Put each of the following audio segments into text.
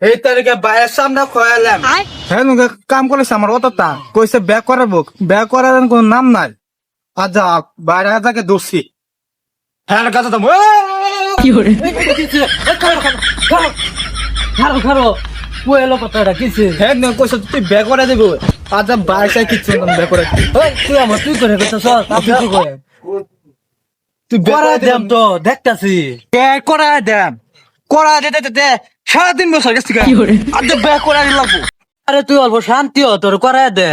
এই তারিখে বাইরের সামনে খোয়ালাম। হ্যাঁ নুকে কাম করেছে আমার অতটা কইছে ব্যাক করাবো, ব্যাক করার কোন নাম নাই। আচ্ছা বাইরে যাকে দোষী হ্যাঁ কথা তো কি করে খারো খারো পুয়েলো কথাটা কিছে হ্যাঁ নুকে কইছে তুই ব্যাক করে দেবো। আচ্ছা বাইরে কিচ্ছু ব্যাক করে ওই তুই আমার তুই করে কইছস আপনি কি করে তুই করা দেম তো দেখতাছি ব্যাক করা দেন করা দে সারা দিন বছর গেছি আচ্ছা ব্যাক করা লাগবো। আরে তুই অল্প শান্তি হ তোর করা দে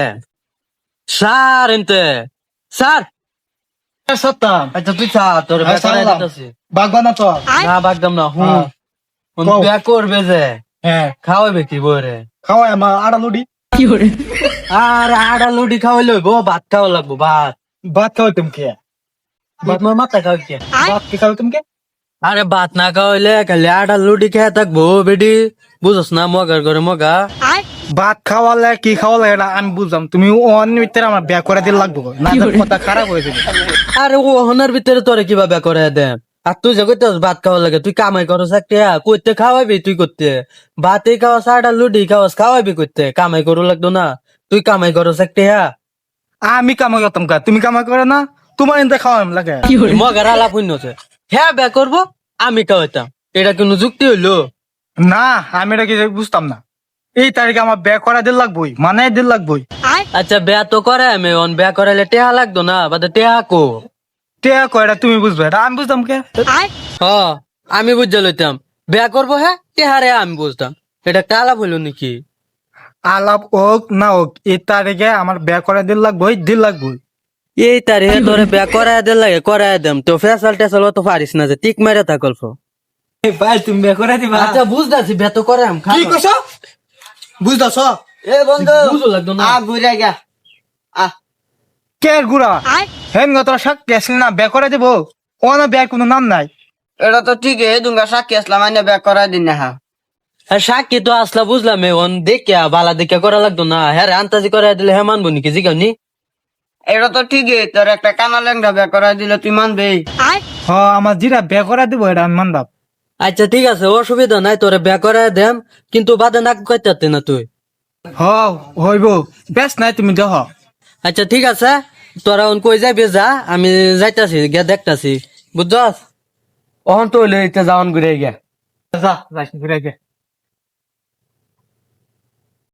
স্যার এনতে স্যার সত্তাম আচ্ছা তুই স্যার তোর হ্যাঁ, করা সারলাম। দিতাছি বাগবা না তো না বাগদাম না হ্যাঁ। হুন কও। বিয়া করবে যে হ্যাঁ খাওয়াবে কি বরে খাওয়াই আমার আড়া লুডি আর আড়া লুডি খাওয়াই লইব ভাত খাওয়া লাগবো ভাত ভাত খাওয়াই তুমি কে ভাত মোর মাথা খাওয়াই কে ভাত কি খাওয়াই তুমি কে আরে ভাত না খাওয়াইলে খালি আড়া লুডি খেয়ে থাকবো বেডি বুঝস না মগার ঘরে মগা ভাত খাওয়ালে কি খাওয়ালে এটা আমি বুঝলাম। তুমি অন্য ভিতরে আমার ব্যাক করে দিলে লাগবো না কথা খারাপ হয়ে যাবে। আরে ও হনার ভিতরে তোরে কিভাবে করে দে আর তুই যে কইতে ভাত খাওয়া লাগে তুই কামাই করস একটা কইতে খাওয়াবি তুই করতে ভাতে খাওয়াস আড়া লুডি খাওয়াস খাওয়াবি করতে কামাই করু লাগতো না তুই কামাই করস একটা আমি কামাই করতাম কা তুমি কামাই করে না তোমার এনতে খাওয়াম লাগে। মগার আলাপ হইনছে হ্যাঁ বে করবো আমি খাওয়াইতাম এটা কোনো যুক্তি হইলো না আমি এটা কিছু বুঝতাম না। এই তারিখে আমার ব্যাক করা দিল লাগবোই মানে দিল লাগবোই। আচ্ছা বেয়া তো করে আমি অন বেয়া করাইলে টেহা লাগতো না বাদে টেহা কো টেয়া কয়টা তুমি বুঝবে এটা আমি বুঝতাম কে। হ আমি বুঝতে লইতাম বেয়া করবো হ্যাঁ টেহারে আমি বুঝতাম এটা একটা আলাপ হইলো নাকি আলাপ হোক না হোক এই তারিখে আমার ব্যাক করা দিল লাগবোই দিল লাগবোই। এই তারিখে তোরে বেয়া করাই দে লাগে করাই দেম তো ফেসাল টেসাল তো পারিস না যে টিক মারে থাকল ভাই তুমি ব্যাক করে দিবা আচ্ছা বুঝতাছি বেয়া তো করে আম কি কইছ বুঝতাছ এ বন্ধু বুঝো লাগতো না আ ঘুরে গা কে গুড়া হেন তোরা শাক গেছিল না ব্যাক করে দেবো ও না ব্যাক কোনো নাম নাই। এটা তো ঠিক হে দুঙ্গা সাক্ষী আসলাম আইনে ব্যাক করাই দিন না হা আর সাক্ষী তো আসলা বুঝলাম অন দেখিয়া বালা দেখিয়া করা লাগতো না হ্যাঁ রে আন্তাজি করাই দিলে হ্যাঁ মানবো নাকি জিগাওনি এটা তো ঠিক হে তোর একটা কানা ল্যাংটা ব্যাক করাই দিলে তুই মানবে হ আমার জিরা ব্যাক করে দেবো এটা আমি মানলাম। আচ্ছা ঠিক আছে অসুবিধা নাই তোরে বেয়া করাই দেম কিন্তু বাদে নাক কইতাতে না তুই হ হইব বেশ নাই তুমি দেহ। আচ্ছা ঠিক আছে তোরা অন কই যাবি যা আমি যাইতাছি গিয়া দেখতাছি বুঝছস অহন তো লইতে যাওন ঘুরে গিয়া যা যাই ঘুরে গে।